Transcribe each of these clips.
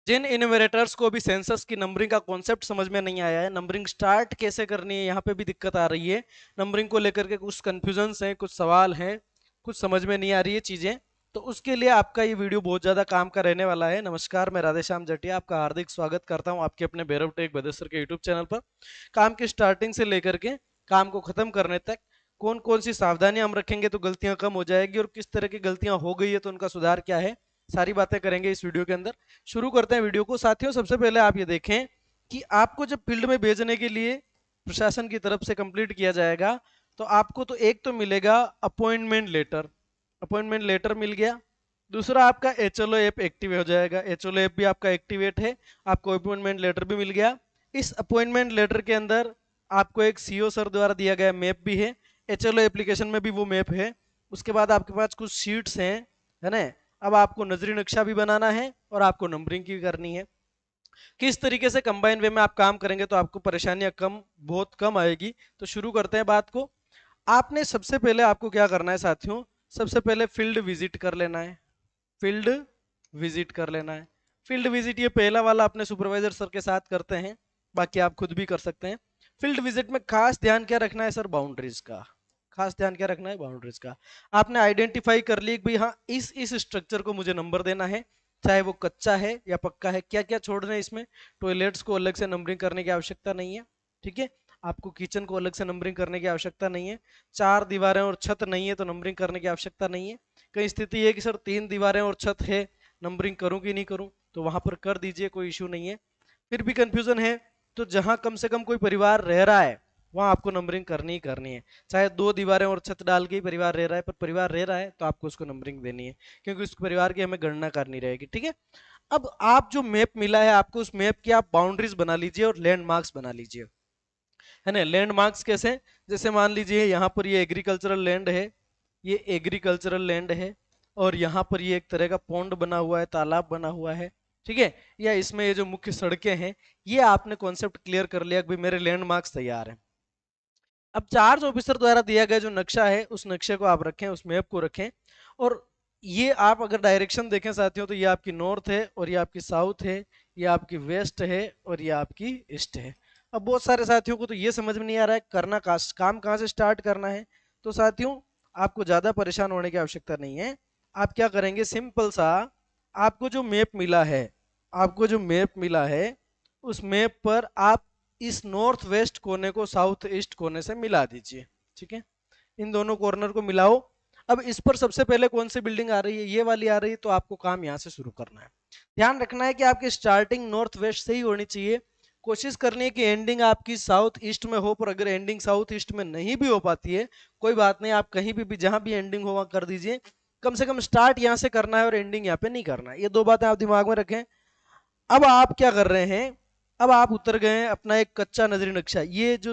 जिन इन्यूमरेटर्स को भी सेंसस की नंबरिंग का कॉन्सेप्ट समझ में नहीं आया है, नंबरिंग स्टार्ट कैसे करनी है, यहाँ पे भी दिक्कत आ रही है। नंबरिंग को लेकर के कुछ कंफ्यूजन्स हैं, कुछ सवाल हैं, कुछ समझ में नहीं आ रही है चीजें, तो उसके लिए आपका ये वीडियो बहुत ज्यादा काम का रहने वाला है। नमस्कार, मैं राधेश्याम जटिया आपका हार्दिक स्वागत करता हूँ आपके अपने भैरव टेक बदेसर के यूट्यूब चैनल पर। काम की स्टार्टिंग से लेकर के काम को खत्म करने तक कौन कौन सी सावधानियां हम रखेंगे तो गलतियां कम हो जाएगी, और किस तरह की गलतियां हो गई है तो उनका सुधार क्या है, सारी बातें करेंगे इस वीडियो के अंदर। शुरू करते हैं वीडियो को। साथियों, सबसे पहले आप ये देखें कि आपको जब फील्ड में भेजने के लिए प्रशासन की तरफ से कंप्लीट किया जाएगा, तो आपको तो एक तो मिलेगा अपॉइंटमेंट लेटर, अपॉइंटमेंट लेटर मिल गया। दूसरा आपका एचएलओ ऐप एक्टिव हो जाएगा, एचएलओ ऐप भी आपका एक्टिवेट है, आपको अपॉइंटमेंट लेटर भी मिल गया। इस अपॉइंटमेंट लेटर के अंदर आपको एक सीओ सर द्वारा दिया गया मैप भी है, एचएलओ एप्लीकेशन में भी वो मैप है। उसके बाद आपके पास कुछ शीट्स हैं, है ना। अब आपको नजरी नक्शा भी बनाना है और आपको नंबरिंग की करनी है। किस तरीके से कंबाइन वे में आप काम करेंगे तो आपको परेशानियां बहुत कम आएगी। तो शुरू करते हैं बात को। आपने सबसे पहले आपको क्या करना है साथियों, सबसे पहले फील्ड विजिट कर लेना है, फील्ड विजिट कर लेना है। फील्ड विजिट ये पहला वाला अपने सुपरवाइजर सर के साथ करते हैं, बाकी आप खुद भी कर सकते हैं। फील्ड विजिट में खास ध्यान क्या रखना है सर, बाउंड्रीज का। खास ध्यान क्या रखना है, बाउंड्रीज का। आपने आइडेंटिफाई कर ली कि भाई हाँ, इस स्ट्रक्चर को मुझे नंबर देना है, चाहे वो कच्चा है या पक्का है। क्या क्या छोड़ रहे हैं इसमें, टॉयलेट्स को अलग से नंबरिंग करने की आवश्यकता नहीं है, ठीक है। आपको किचन को अलग से नंबरिंग करने की आवश्यकता नहीं है। चार दीवारें और छत नहीं है तो नंबरिंग करने की आवश्यकता नहीं है। कई स्थिति है कि सर तीन दीवारें और छत है, नंबरिंग करूं कि नहीं करूं, तो वहां पर कर दीजिए, कोई इश्यू नहीं है। फिर भी कंफ्यूजन है तो जहां कम से कम कोई परिवार रह रहा है वहां आपको नंबरिंग करनी ही करनी है। चाहे दो दीवारें और छत डाल के ही परिवार रह रहा है, पर परिवार रह रहा है तो आपको उसको नंबरिंग देनी है, क्योंकि उस परिवार की हमें गणना करनी रहेगी, ठीक है। अब आप जो मैप मिला है आपको, उस मैप की आप बाउंड्रीज बना लीजिए और लैंडमार्क्स बना लीजिए, है ना। लैंडमार्क्स कैसे, जैसे मान लीजिए यहाँ पर ये एग्रीकल्चरल लैंड है, ये एग्रीकल्चरल लैंड है, और यहाँ पर ये एक तरह का पौंड बना हुआ है, तालाब बना हुआ है, ठीक है। या इसमें ये जो मुख्य सड़कें हैं, ये आपने कॉन्सेप्ट क्लियर कर लिया कि भाई मेरे लैंडमार्क्स तैयार हैं। अब चार्ज ऑफिसर द्वारा दिया गया जो नक्शा है, उस नक्शे को आप रखें, उस मैप को रखें। और ये आप अगर डायरेक्शन देखें साथियों, तो ये आपकी नॉर्थ है, और ये आपकी साउथ है, ये आपकी वेस्ट है, और ये आपकी ईस्ट है। अब बहुत सारे साथियों को तो ये समझ में नहीं आ रहा है करना काम कहाँ से स्टार्ट करना है। तो साथियों, आपको ज्यादा परेशान होने की आवश्यकता नहीं है। आप क्या करेंगे, सिंपल सा, आपको जो मैप मिला है, आपको जो मैप मिला है, उस मैप पर आप इस नॉर्थ वेस्ट कोने को साउथ ईस्ट कोने से मिला दीजिए, ठीक है। इन दोनों कॉर्नर को मिलाओ। अब इस पर सबसे पहले कौन सी बिल्डिंग आ रही है, ये वाली आ रही है, तो आपको काम यहाँ से शुरू करना है। ध्यान रखना है कि आपकी स्टार्टिंग नॉर्थ वेस्ट से ही होनी चाहिए। कोशिश करनी है कि एंडिंग आपकी साउथ ईस्ट में हो, पर अगर एंडिंग साउथ ईस्ट में नहीं भी हो पाती है, कोई बात नहीं, आप कहीं भी जहां भी एंडिंग हो वहां कर दीजिए। कम से कम स्टार्ट यहाँ से करना है और एंडिंग यहाँ पे नहीं करना है, ये दो बातें आप दिमाग में रखें। अब आप क्या कर रहे हैं, अब आप उतर गए हैं अपना एक कच्चा नजरी नक्शा, ये जो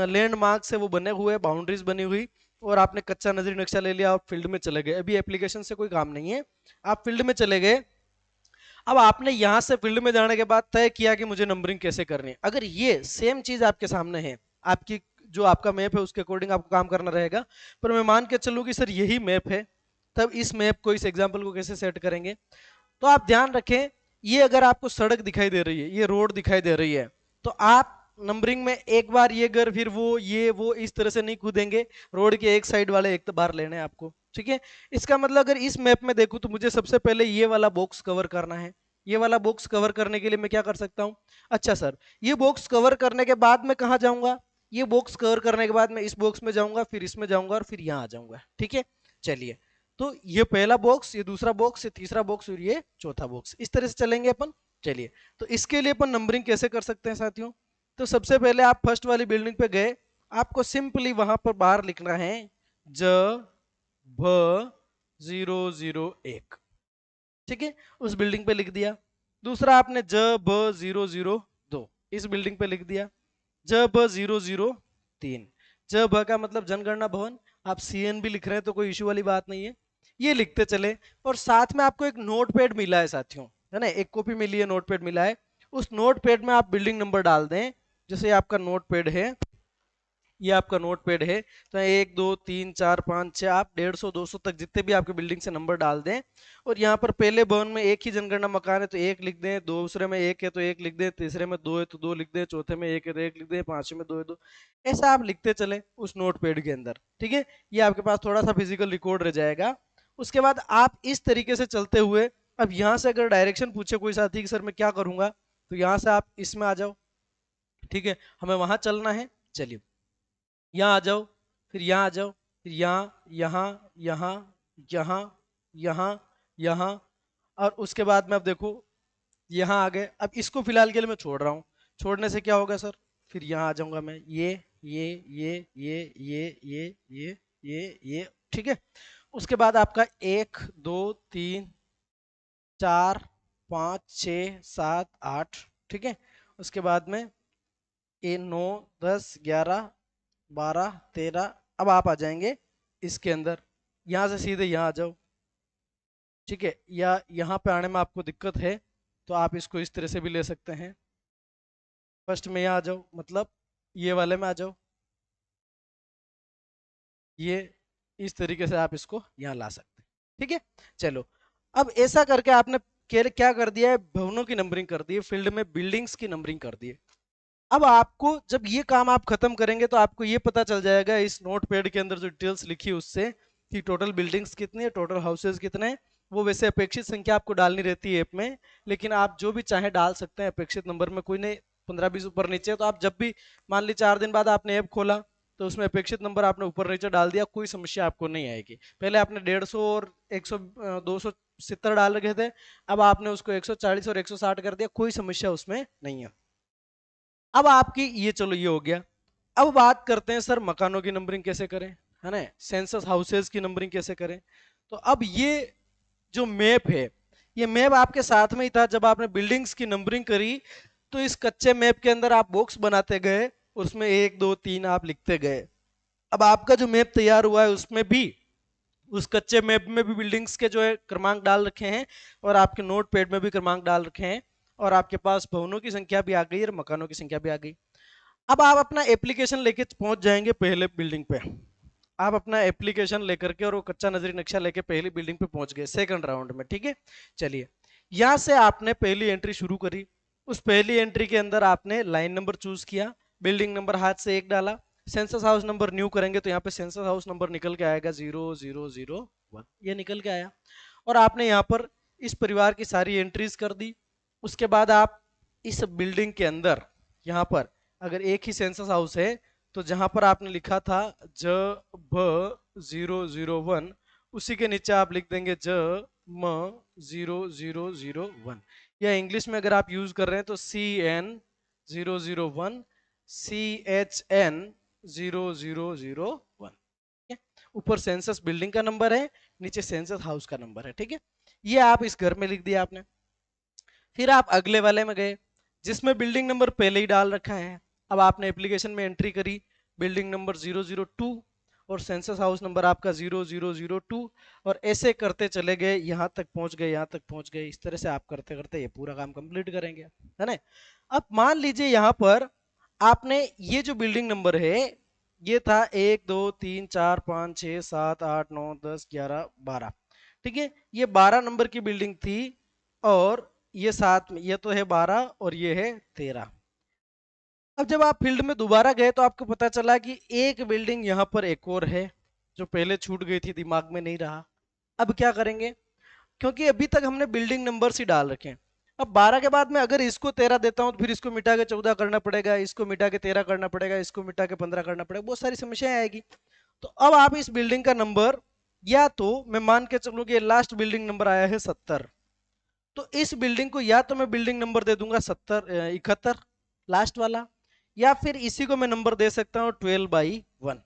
लैंडमार्क है वो बने हुए, बाउंड्रीज बनी हुई, और आपने कच्चा नजरी नक्शा ले लिया, आप फील्ड में चले गए। अभी एप्लीकेशन से कोई काम नहीं है, आप फील्ड में चले गए। अब आपने यहां से फील्ड में जाने के बाद तय किया कि मुझे नंबरिंग कैसे करनी है। अगर ये सेम चीज आपके सामने है, आपकी जो आपका मैप है उसके अकॉर्डिंग आपको काम करना रहेगा। पर मैं मान के चलूँ कि सर यही मैप है, तब इस मैप को, इस एग्जाम्पल को कैसे सेट करेंगे। तो आप ध्यान रखें, ये अगर आपको सड़क दिखाई दे रही है, ये रोड दिखाई दे रही है, तो आप नंबरिंग में एक बार ये घर, फिर वो, ये वो, इस तरह से नहीं कूदेंगे। रोड के एक साइड वाले एक तो बार लेने हैं आपको, ठीक है। इसका मतलब अगर इस मैप में देखूं तो मुझे सबसे पहले ये वाला बॉक्स कवर करना है। ये वाला बॉक्स कवर करने के लिए मैं क्या कर सकता हूं, अच्छा सर, ये बॉक्स कवर करने के बाद मैं कहाँ जाऊंगा, ये बॉक्स कवर करने के बाद मैं इस बॉक्स में जाऊंगा, फिर इसमें जाऊंगा, और फिर यहाँ आ जाऊंगा, ठीक है। चलिए, तो ये पहला बॉक्स, ये दूसरा बॉक्स, ये तीसरा बॉक्स, और ये चौथा बॉक्स, इस तरह से चलेंगे अपन। चलिए, तो इसके लिए अपन नंबरिंग कैसे कर सकते हैं साथियों। तो सबसे पहले आप फर्स्ट वाली बिल्डिंग पे गए, आपको सिंपली वहां पर बाहर लिखना है ज भ 001, ठीक है, उस बिल्डिंग पे लिख दिया। दूसरा आपने ज ब 002, इस बिल्डिंग पे लिख दिया। ज ब 003, ज ब का मतलब जनगणना भवन, आप सीएन भी लिख रहे हैं तो कोई इश्यू वाली बात नहीं है, ये लिखते चले। और साथ में आपको एक नोट पैड मिला है साथियों, है ना, एक कॉपी मिली है, नोट पैड मिला है। उस नोट पैड में आप बिल्डिंग नंबर डाल दें। जैसे आपका नोट पैड है, ये आपका नोट पैड है। तो 1 2 3 4 5 6 आप 150 200 तक जितने भी आपके बिल्डिंग से नंबर डाल दें। और यहाँ पर पहले भवन में एक ही जनगणना मकान है तो एक लिख दें, दूसरे में एक है तो एक लिख दें, तीसरे में दो है तो दो लिख दें, चौथे में एक है तो एक लिख दें, पांचवें में दो है दो। ऐसा आप लिखते चले उस नोट पैड के अंदर। ठीक है, ये आपके पास थोड़ा सा फिजिकल रिकॉर्ड रह जाएगा। उसके बाद आप इस तरीके से चलते हुए, अब यहाँ से अगर डायरेक्शन पूछे कोई साथी कि सर मैं क्या करूंगा, तो यहाँ से आप इसमें आ जाओ। ठीक है, हमें वहां चलना है, चलिए यहाँ आ जाओ, फिर यहाँ आ जाओ, फिर यहाँ यहाँ यहाँ यहाँ यहाँ यहाँ, और उसके बाद में अब देखो यहाँ आ गए। अब इसको फिलहाल के लिए मैं छोड़ रहा हूँ। छोड़ने से क्या होगा सर, फिर यहाँ आ जाऊंगा मैं, ये। ठीक है, उसके बाद आपका 1 2 3 4 5 6 7 8। ठीक है, उसके बाद में ये 9 10 11 12 13। अब आप आ जाएंगे इसके अंदर, यहाँ से सीधे यहाँ आ जाओ। ठीक है, या यहाँ पे आने में आपको दिक्कत है तो आप इसको इस तरह से भी ले सकते हैं। फर्स्ट में यहाँ आ जाओ, मतलब ये वाले में आ जाओ, ये इस तरीके से आप इसको यहाँ ला सकते हैं। ठीक है, चलो अब ऐसा करके आपने क्या कर दिया है, भवनों की नंबरिंग कर दी है, फील्ड में बिल्डिंग्स की नंबरिंग कर दी है। अब आपको जब ये काम आप खत्म करेंगे तो आपको ये पता चल जाएगा इस नोट पैड के अंदर जो डिटेल्स लिखी है उससे, कि टोटल बिल्डिंग्स कितनी है, टोटल हाउसेज कितने हैं। वो वैसे अपेक्षित संख्या आपको डालनी रहती है ऐप में, लेकिन आप जो भी चाहे डाल सकते हैं अपेक्षित नंबर में, कोई नहीं 15 20 ऊपर नीचे। तो आप जब भी मान ली 4 दिन बाद आपने ऐप खोला तो उसमें अपेक्षित नंबर आपने ऊपर नीचे डाल दिया, कोई समस्या आपको नहीं आएगी। पहले आपने 150 और 100 270 डाल रखे थे, अब आपने उसको 140 और 160 कर दिया, कोई समस्या उसमें नहीं है। अब आपकी ये, चलो ये हो गया। अब बात करते हैं सर मकानों की नंबरिंग कैसे करें, है ना, सेंसस हाउसेज की नंबरिंग कैसे करें। तो अब ये जो मैप है, ये मैप आपके साथ में ही था जब आपने बिल्डिंग्स की नंबरिंग करी। तो इस कच्चे मैप के अंदर आप बॉक्स बनाते गए, उसमें 1 2 3 आप लिखते गए। अब आपका जो मैप तैयार हुआ है उसमें भी, उस कच्चे मैप में भी बिल्डिंग्स के जो है क्रमांक डाल रखे हैं, और आपके नोट पैड में भी क्रमांक डाल रखे हैं, और आपके पास भवनों की संख्या भी आ गई और मकानों की संख्या भी आ गई। अब आप अपना एप्लीकेशन लेके पहुंच जाएंगे पहले बिल्डिंग पे। आप अपना एप्लीकेशन लेकर के और वो कच्चा नजरी नक्शा लेके पहली बिल्डिंग पे पहुंच गए सेकंड राउंड में। ठीक है, चलिए यहां से आपने पहली एंट्री शुरू करी। उस पहली एंट्री के अंदर आपने लाइन नंबर चूज किया, बिल्डिंग नंबर हाथ से 1 डाला, सेंसस हाउस नंबर न्यू करेंगे तो यहाँ पे सेंसस हाउस नंबर निकल के आएगा 0001, ये निकल के आया। और आपने यहाँ पर इस परिवार की सारी एंट्रीज कर दी। उसके बाद आप इस बिल्डिंग के अंदर, यहाँ पर अगर एक ही सेंसस हाउस है तो जहां पर आपने लिखा था ज भ 001, उसी के नीचे आप लिख देंगे ज म 0001। या इंग्लिश में अगर आप यूज कर रहे हैं तो CN 001 CHN 0001। ऊपर सेंसस बिल्डिंग का नंबर है, नीचे सेंसस हाउस का नंबर है। ठीक है, ये आप इस घर में लिख दिया आपने। फिर आप अगले वाले में गए जिसमें बिल्डिंग नंबर पहले ही डाल रखा है। अब आपने एप्लीकेशन में एंट्री करी बिल्डिंग नंबर 002 और सेंसस हाउस नंबर आपका 0002, और ऐसे करते चले गए, यहाँ तक पहुंच गए, यहाँ तक पहुंच गए। इस तरह से आप करते करते ये पूरा काम कंप्लीट करेंगे, है ना। अब मान लीजिए यहाँ पर आपने ये जो बिल्डिंग नंबर है ये था 1 2 3 4 5 6 7 8 9 10 11 12। ठीक है, ये 12 नंबर की बिल्डिंग थी, और ये साथ में ये तो है 12 और ये है 13। अब जब आप फील्ड में दोबारा गए तो आपको पता चला कि एक बिल्डिंग यहाँ पर एक और है जो पहले छूट गई थी, दिमाग में नहीं रहा। अब क्या करेंगे, क्योंकि अभी तक हमने बिल्डिंग नंबर ही डाल रखे हैं। अब 12 के बाद में अगर इसको 13 देता हूं तो फिर इसको मिटा के 14 करना पड़ेगा, इसको मिटा के 13 करना पड़ेगा, इसको मिटा के 15 करना पड़ेगा, बहुत सारी समस्याएं आएगी। तो अब आप इस बिल्डिंग का नंबर, या तो मैं मान के चलूं कि लास्ट बिल्डिंग नंबर आया है 70, तो इस बिल्डिंग को या तो मैं बिल्डिंग नंबर दे दूंगा 71 लास्ट वाला, या फिर इसी को मैं नंबर दे सकता हूं 12/1।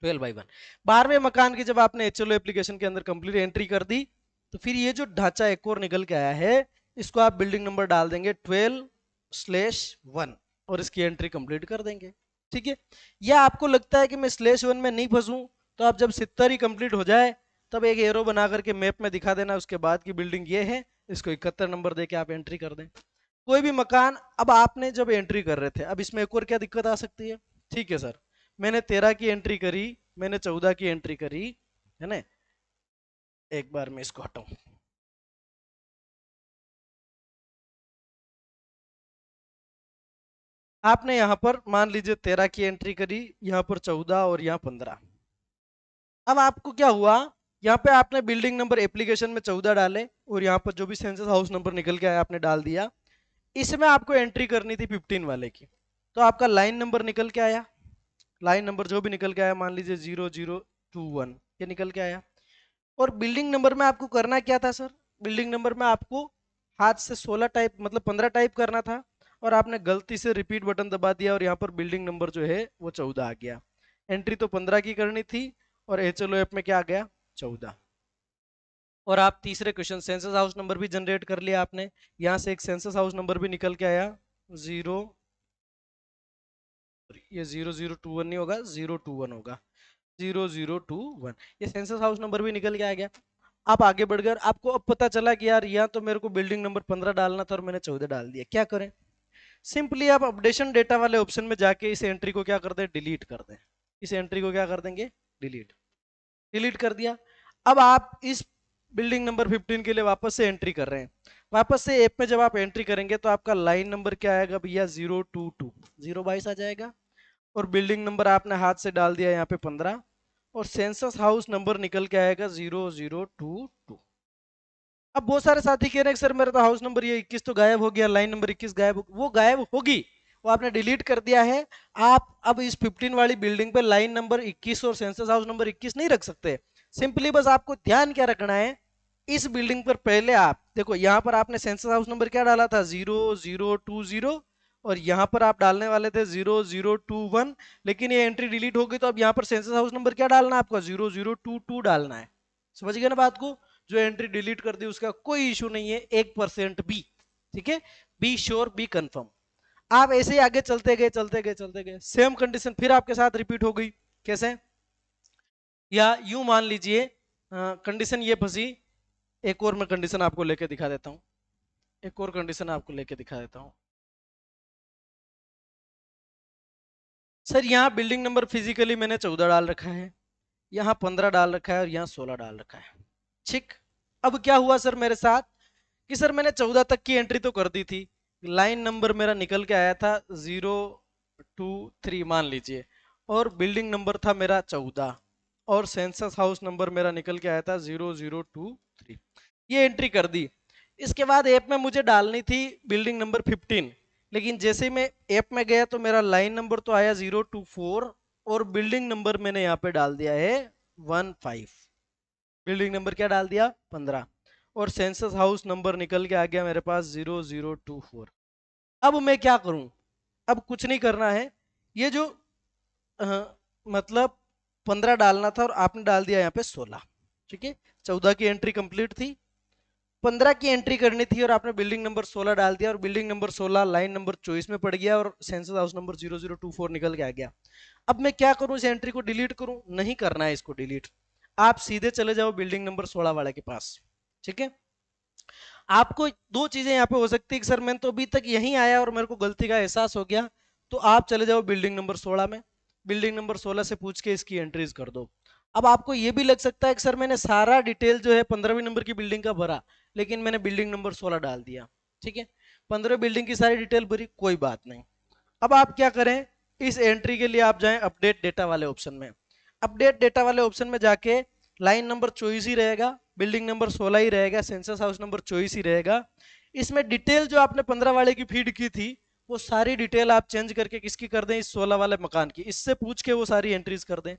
12/1 12वें मकान की जब आपने HLO एप्लीकेशन के अंदर कंप्लीट एंट्री कर दी तो फिर ये जो ढांचा एक और निकल के आया है इसको आप बिल्डिंग नंबर डाल देंगे 12/1 और इसकी एंट्री कंप्लीट कर देंगे। ठीक है, या आपको लगता है कि मैं /1 में नहीं फंसूं, तो आप जब 70 ही कंप्लीट हो जाए तब एक एरो बना करके मैप में दिखा देना, उसके बाद की बिल्डिंग ये है, इसको 71 नंबर दे के आप एंट्री कर दें कोई भी मकान। अब आपने जब एंट्री कर रहे थे, अब इसमें एक और क्या दिक्कत आ सकती है, ठीक है सर मैंने 13 की एंट्री करी, मैंने 14 की एंट्री करी, है ना। एक बार मैं इसको हटाऊं। आपने यहां पर मान लीजिए 13 की एंट्री करी, यहां पर 14 और यहाँ 15। अब आपको क्या हुआ, यहाँ पे आपने बिल्डिंग नंबर एप्लीकेशन में 14 डाले और यहाँ पर जो भी सेंसस हाउस नंबर निकल के आया आपने डाल दिया। इसमें आपको एंट्री करनी थी 15 वाले की, तो आपका लाइन नंबर निकल के आया। लाइन नंबर जो भी निकल के आया, मान लीजिए 0021, ये निकल के आया। और बिल्डिंग नंबर में आपको करना क्या था सर, बिल्डिंग नंबर में आपको हाथ से 16 टाइप मतलब 15 टाइप करना था, और आपने गलती से रिपीट बटन दबा दिया और यहाँ पर बिल्डिंग नंबर जो है वो 14 आ गया। एंट्री तो 15 की करनी थी और एचएलओ ऐप में क्या आ गया, 14। और आप तीसरे क्वेश्चन सेंसस हाउस नंबर भी जनरेट कर लिया आपने, यहाँ से एक सेंसस हाउस नंबर भी निकल के आया, जीरो, ये 0021 नहीं होगा, 021 होगा, 0021, ये सेंसस हाउस नंबर भी निकल के आ गया। आप आगे बढ़ गए, आपको अब पता चला कि यार यहाँ तो मेरे को बिल्डिंग नंबर 15 डालना था और मैंने 14 डाल दिया, क्या करें। सिंपली आप अपडेशन डेटा वाले ऑप्शन में जाके इस एंट्री को क्या कर दें, डिलीट कर दें। इस एंट्री को क्या कर देंगे, डिलीट। डिलीट कर दिया। अब आप इस बिल्डिंग नंबर 15 के लिए वापस से एंट्री कर रहे हैं। वापस से ऐप में जब आप एंट्री करेंगे तो आपका लाइन नंबर क्या आएगा भैया, 022, 022 आ जाएगा। और बिल्डिंग नंबर आपने हाथ से डाल दिया यहाँ पे 15, और सेंसस हाउस नंबर निकल के आएगा 0022। अब बहुत सारे साथी कह रहे हैं सर मेरा तो हाउस नंबर ये 21 तो गायब हो गया, लाइन नंबर 21 गायब हो, वो गायब होगी, वो आपने डिलीट कर दिया है। आप अब इस 15 वाली बिल्डिंग पे लाइन नंबर 21 और सेंसस हाउस नंबर 21 नहीं रख सकते। सिंपली बस आपको ध्यान क्या रखना है, इस बिल्डिंग पर पहले आप देखो, यहाँ पर आपने सेंसस हाउस नंबर क्या डाला था, 0020, और यहाँ पर आप डालने वाले थे 0021, लेकिन ये एंट्री डिलीट हो गई, तो अब यहाँ पर सेंसस हाउस नंबर क्या डालना है आपका, 0022 डालना है। समझ गए ना बात को। जो एंट्री डिलीट कर दी उसका कोई इशू नहीं है, 1% भी, ठीक है। Be sure, be confirm. आप ऐसे ही आगे चलते गए चलते गए चलते गए, सेम कंडीशन फिर आपके साथ रिपीट हो गई। कैसे, या यूं मान लीजिए कंडीशन ये फंसी, एक और मैं कंडीशन आपको लेके दिखा देता हूं, एक और कंडीशन आपको लेके दिखा देता हूं। सर यहाँ बिल्डिंग नंबर फिजिकली मैंने 14 डाल रखा है, यहाँ 15 डाल रखा है और यहाँ 16 डाल रखा है, ठीक। अब क्या हुआ सर मेरे साथ कि सर मैंने 14 तक की एंट्री तो कर दी थी, लाइन नंबर मेरा निकल के आया था 023 मान लीजिए, और बिल्डिंग नंबर था मेरा 14, और सेंसस हाउस नंबर मेरा निकल के आया था 0023, ये एंट्री कर दी। इसके बाद ऐप में मुझे डालनी थी बिल्डिंग नंबर 15, लेकिन जैसे ही मैं ऐप में गया तो मेरा लाइन नंबर तो आया 024, और बिल्डिंग नंबर मैंने यहाँ पे डाल दिया है 15, बिल्डिंग नंबर क्या डाल दिया, 15, और सेंसस हाउस नंबर निकल के आ गया मेरे पास 0024। अब मैं क्या करूं, अब कुछ नहीं करना है, ये जो मतलब 15 डालना था और आपने डाल दिया यहाँ पे 16, ठीक है। 14 की एंट्री कंप्लीट थी, 15 की एंट्री करनी थी और आपने बिल्डिंग नंबर 16 डाल दिया, और बिल्डिंग नंबर 16 लाइन नंबर 24 में पड़ गया और सेंसस हाउस नंबर 0024 निकल के आ गया। अब मैं क्या करूं, इस एंट्री को डिलीट करूं, नहीं करना है इसको डिलीट। आप सीधे चले जाओ बिल्डिंग नंबर 16 वाले के पास, ठीक है। आपको दो चीजें यहाँ पे हो सकती है कि सर मैं तो अभी तक यहीं आया और मेरे को गलती का एहसास हो गया, तो आप चले जाओ बिल्डिंग नंबर 16 में, बिल्डिंग नंबर 16 से पूछ के इसकी एंट्रीज कर दो। अब आपको ये भी लग सकता है कि सर मैंने सारा डिटेल जो है 15वीं नंबर की बिल्डिंग का भरा, लेकिन मैंने बिल्डिंग नंबर 16 डाल दिया, ठीक है। 15 बिल्डिंग की सारी डिटेल भरी, कोई बात नहीं। अब आप क्या करें, इस एंट्री के लिए आप जाएं अपडेट डेटा वाले ऑप्शन में। अपडेट डेटा वाले ऑप्शन में जाके लाइन नंबर 24 ही रहेगा, बिल्डिंग नंबर 16 ही रहेगा, सेंसस हाउस नंबर 24 ही रहेगा। इसमें डिटेल जो आपने 15 वाले की फीड की थी, वो सारी डिटेल आप चेंज करके किसकी कर दें, इस 16 वाले मकान की, इससे पूछ के वो सारी एंट्रीज कर दें।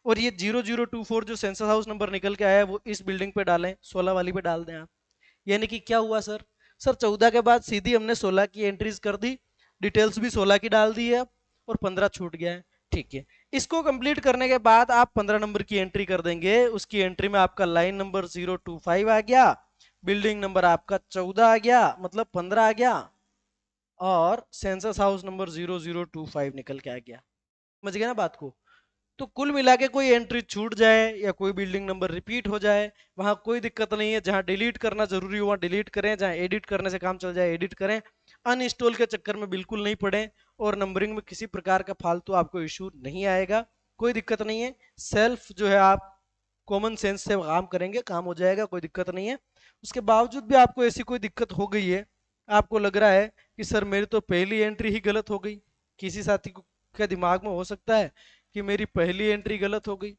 और ये 0024 जो सेंसस हाउस नंबर निकल के आया है वो इस बिल्डिंग पे डालें, 16 वाली पे डाल दें आप। यानी कि क्या हुआ सर, सर 14 के बाद सीधी हमने 16 की एंट्रीज कर दी, डिटेल्स भी 16 की डाल दी है, और 15 छूट गया है, ठीक है। इसको कंप्लीट करने के बाद आप 15 नंबर की एंट्री कर देंगे, उसकी एंट्री में आपका लाइन नंबर 025 आ गया, बिल्डिंग नंबर आपका 14 आ गया, मतलब 15 आ गया, और सेंसस हाउस नंबर 0025 निकल के आ गया। समझ गए ना बात को। तो कुल मिला के कोई एंट्री छूट जाए या कोई बिल्डिंग नंबर रिपीट हो जाए, वहां कोई दिक्कत नहीं है, जहां डिलीट करना जरूरी हो वहां डिलीट करें, जहां एडिट करने से काम चल जाए एडिट करें, अनइंस्टॉल के चक्कर में बिल्कुल नहीं पड़े। और नंबरिंग में किसी प्रकार का फालतू आपको इशू नहीं आएगा, कोई दिक्कत नहीं है। सेल्फ जो है आप कॉमन सेंस से काम करेंगे, काम हो जाएगा, कोई दिक्कत नहीं है। उसके बावजूद भी आपको ऐसी कोई दिक्कत हो गई है, आपको लग रहा है कि सर मेरी तो पहली एंट्री ही गलत हो गई, किसी साथी को के दिमाग में हो सकता है कि मेरी पहली एंट्री गलत हो गई,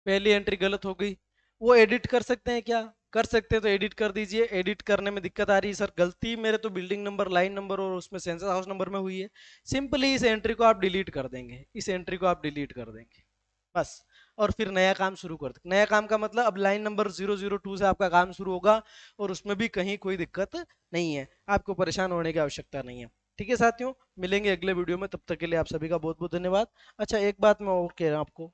पहली एंट्री गलत हो गई, वो एडिट कर सकते हैं क्या? कर सकते हैं, तो एडिट कर दीजिए। एडिट करने में दिक्कत आ रही है सर, गलती मेरे तो बिल्डिंग नंबर, लाइन नंबर और उसमें सेंसस हाउस नंबर में हुई है, सिंपली इस एंट्री को आप डिलीट कर देंगे, इस एंट्री को आप डिलीट कर देंगे बस। और फिर नया काम शुरू कर देंगे। नया काम का मतलब अब लाइन नंबर 002 से आपका काम शुरू होगा और उसमें भी कहीं कोई दिक्कत नहीं है, आपको परेशान होने की आवश्यकता नहीं है। ठीक है साथियों, मिलेंगे अगले वीडियो में, तब तक के लिए आप सभी का बहुत बहुत धन्यवाद। अच्छा एक बात मैं और कह रहा हूँ आपको,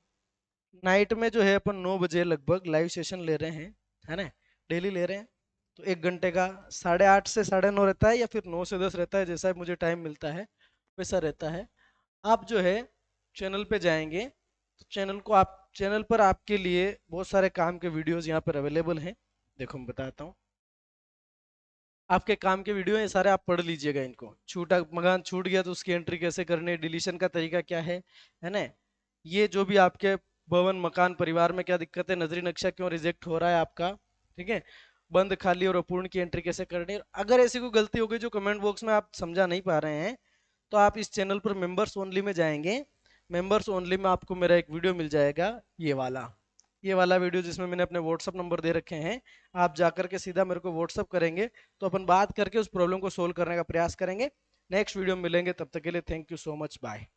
नाइट में जो है अपन 9 बजे लगभग लाइव सेशन ले रहे हैं, है ना, डेली ले रहे हैं। तो 1 घंटे का 8:30 से 9:30 रहता है, या फिर 9 से 10 रहता है, जैसा मुझे टाइम मिलता है वैसा रहता है। आप जो है चैनल पे जाएंगे तो चैनल पर आपके लिए बहुत सारे काम के वीडियोस यहाँ पर अवेलेबल हैं। देखो मैं बताता हूँ, आपके काम के वीडियो हैं सारे, आप पढ़ लीजिएगा इनको। छूटा मकान छूट गया तो उसकी एंट्री कैसे करनी है, डिलीशन का तरीका क्या है ना, ये जो भी आपके भवन मकान परिवार में क्या दिक्कत है, नजरी नक्शा क्यों रिजेक्ट हो रहा है आपका, ठीक है, बंद खाली और अपूर्ण की एंट्री कैसे करनी है। अगर ऐसी कोई गलती हो गई जो कमेंट बॉक्स में आप समझा नहीं पा रहे हैं, तो आप इस चैनल पर मेंबर्स ओनली में जाएंगे। मेंबर्स ओनली में आपको मेरा एक वीडियो मिल जाएगा, ये वाला वीडियो जिसमें मैंने अपने व्हाट्सअप नंबर दे रखे हैं। आप जाकर के सीधा मेरे को व्हाट्सअप करेंगे तो अपन बात करके उस प्रॉब्लम को सोल्व करने का प्रयास करेंगे। नेक्स्ट वीडियो में मिलेंगे, तब तक के लिए thank you so much, bye.